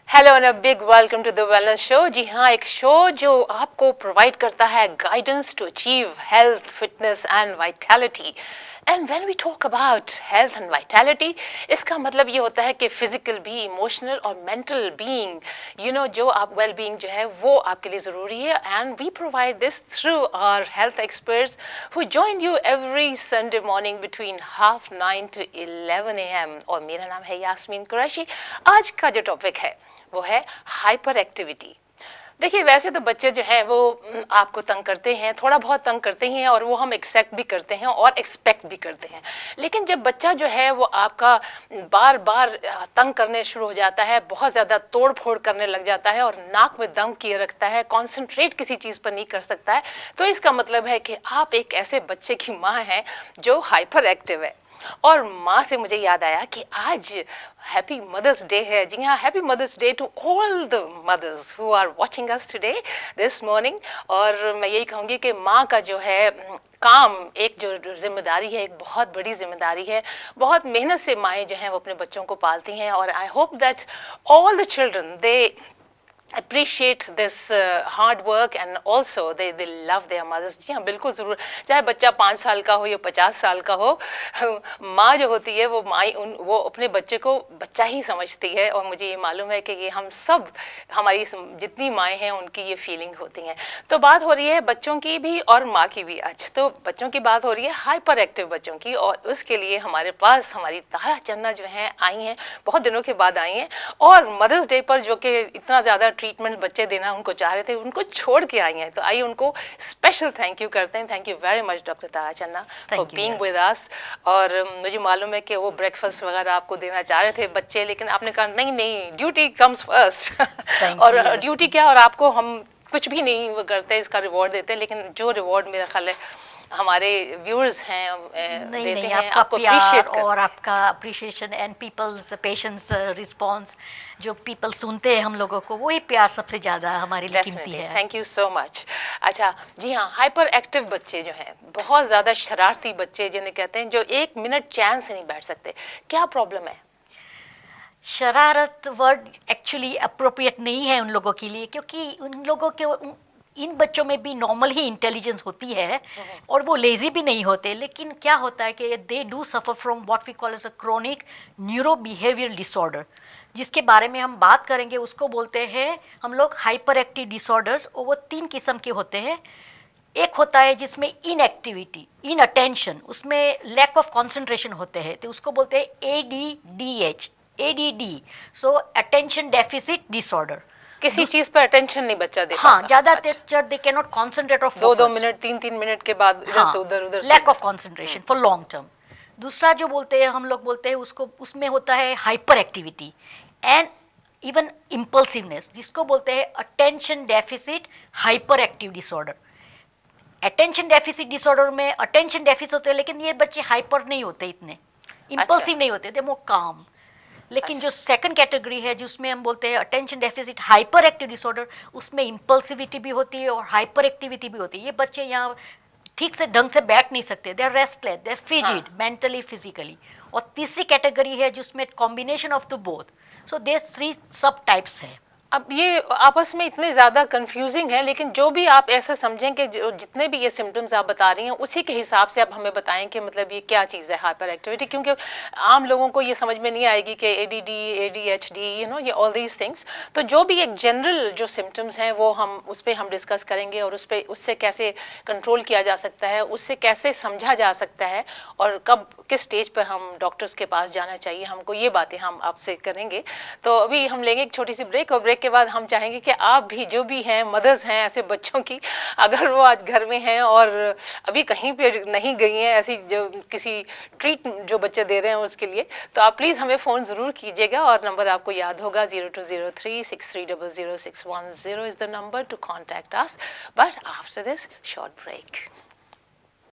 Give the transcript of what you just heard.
Hello and a big welcome to the wellness show. जी हाँ, एक शो जो आपको प्रोवाइड करता है guidance to achieve health, fitness and vitality. And when we talk about health and vitality, इसका मतलब ये होता है कि फिजिकल भी, इमोशनल और मेंटल बीइंग, जो आप वेल बीइंग जो है वो आपके लिए ज़रूरी है। And we provide this through our health experts who join you every Sunday morning between 9:30 to 11 AM। और मेरा नाम है यास्मीन कुरैशी। आज का जो टॉपिक है वो है हाइपर एक्टिविटी। देखिए, वैसे तो बच्चे जो है वो आपको तंग करते हैं, थोड़ा बहुत तंग करते ही हैं, और वो हम एक्सेप्ट भी करते हैं और एक्सपेक्ट भी करते हैं। लेकिन जब बच्चा जो है वो आपका बार बार तंग करने शुरू हो जाता है, बहुत ज़्यादा तोड़ फोड़ करने लग जाता है और नाक में दम किए रखता है, कॉन्सेंट्रेट किसी चीज़ पर नहीं कर सकता है, तो इसका मतलब है कि आप एक ऐसे बच्चे की माँ हैं जो हाइपर एक्टिव है। और माँ से मुझे याद आया कि आज हैप्पी मदर्स डे है। जी हाँ, happy mother's day to all the mothers who are watching us today this morning. और मैं यही कहूँगी कि माँ का जो है काम, एक जो जिम्मेदारी है, एक बहुत बड़ी जिम्मेदारी है। बहुत मेहनत से माएँ जो हैं वो अपने बच्चों को पालती हैं, और I hope that all the children they appreciate this hard work and also they love their mothers। जी हाँ, बिल्कुल ज़रूर। चाहे बच्चा 5 साल का हो या 50 साल का हो, माँ जो होती है वो वो अपने बच्चे को बच्चा ही समझती है। और मुझे ये मालूम है कि ये हम सब, हमारी जितनी माएँ हैं उनकी ये फीलिंग होती हैं। तो बात हो रही है बच्चों की भी और माँ की भी। आज तो बच्चों की बात हो रही है, हाइपर एक्टिव बच्चों की, और उसके लिए हमारे पास हमारी तारा चन्ना जो है आई हैं, बहुत दिनों के बाद आई हैं। और मदर्स डे पर जो कि इतना ज़्यादा ट्रीटमेंट बच्चे देना उनको चाह रहे थे, उनको छोड़ के आई हैं। तो आइए उनको स्पेशल थैंक यू करते हैं। Thank you very much doctor Tara Channa for being with us. और मुझे मालूम है कि वो ब्रेकफास्ट वगैरह आपको देना चाह रहे थे बच्चे, लेकिन आपने कहा नहीं नहीं, ड्यूटी कम्स फर्स्ट। और ड्यूटी क्या, और आपको हम कुछ भी नहीं वो करते, इसका रिवॉर्ड देते हैं, लेकिन जो रिवॉर्ड मेरा ख्याल है हमारे व्यूअर्स हैं देते हैं, आपको प्यार और आपका appreciation and people's patience response, जो पीपल सुनते हैं हम लोगों को, वही प्यार सबसे ज़्यादा हमारे लिए कीमती है। Thank you so much. अच्छा जी हाँ, हाइपर एक्टिव बच्चे जो हैं, बहुत ज़्यादा शरारती बच्चे जिन्हें कहते हैं, जो 1 मिनट चैन से नहीं बैठ सकते, क्या प्रॉब्लम है? शरारत वर्ड एक्चुअली अप्रोप्रिएट नहीं है उन लोगों के लिए, क्योंकि उन लोगों के इन बच्चों में भी नॉर्मल ही इंटेलिजेंस होती है और वो लेजी भी नहीं होते। लेकिन क्या होता है कि they do suffer from what we call as a chronic neuro behaviour disorder, जिसके बारे में हम बात करेंगे। उसको बोलते हैं हम लोग हाइपर एक्टिव डिसऑर्डर्स। और वो 3 किस्म के होते हैं। एक होता है जिसमें इनएक्टिविटी, इन अटेंशन, उसमें लैक ऑफ कॉन्सेंट्रेशन होते हैं, तो उसको बोलते हैं ADDH, ADD, so attention deficit disorder. किसी चीज पर अटेंशन नहीं बच्चा दे हाँ, ज़्यादा देर दे कैन नॉट कॉन्सेंट्रेट और फोकस। 2-2 मिनट 3-3 मिनट के बाद इधर से उधर lack of concentration for long term. दूसरा जो बोलते हैं हम लोग बोलते हैं उसको, उसमें होता है hyper activity and even impulsiveness, जिसको बोलते हैं attention deficit hyper active disorder. Attention deficit disorder में अटेंशन डेफिसिट होते हैं, लेकिन ये बच्चे हाइपर नहीं होते, इतने इम्पल्सिव नहीं होते, दे मोर काम। लेकिन जो सेकंड कैटेगरी है जिसमें हम बोलते हैं attention deficit hyper active disorder, उसमें इम्पल्सिविटी भी होती है और हाइपर एक्टिविटी भी होती है। ये बच्चे यहाँ ठीक से ढंग से बैठ नहीं सकते, they are restless, they are fidgety mentally physically. और तीसरी कैटेगरी है जिसमें combination of the both. So they 3 सब टाइप्स है। अब ये आपस में इतने ज़्यादा कंफ्यूजिंग है, लेकिन जो भी आप ऐसा समझें कि जो जितने भी ये सिम्टम्स आप बता रही हैं, उसी के हिसाब से आप हमें बताएं कि मतलब ये क्या चीज़ है हाइपर एक्टिविटी। क्योंकि आम लोगों को ये समझ में नहीं आएगी कि ADD, ADHD, ये ऑल दीज थिंग्स। तो जो भी एक जनरल जो सिम्टम्स हैं वो उस पर हम डिस्कस करेंगे, और उससे कैसे कंट्रोल किया जा सकता है, उससे कैसे समझा जा सकता है, और कब किस स्टेज पर हम डॉक्टर्स के पास जाना चाहिए हमको, ये बातें हम आपसे करेंगे। तो अभी हम लेंगे एक छोटी सी ब्रेक, और ब्रेक के बाद हम चाहेंगे कि आप भी जो भी हैं मदर्स हैं ऐसे बच्चों की, अगर वो आज घर में हैं और अभी कहीं पे नहीं गई हैं, ऐसी जो किसी ट्रीट जो बच्चे दे रहे हैं उसके लिए, तो आप प्लीज़ हमें फ़ोन ज़रूर कीजिएगा। और नंबर आपको याद होगा, 0203-6300-610 is the number to contact us. But after this short break.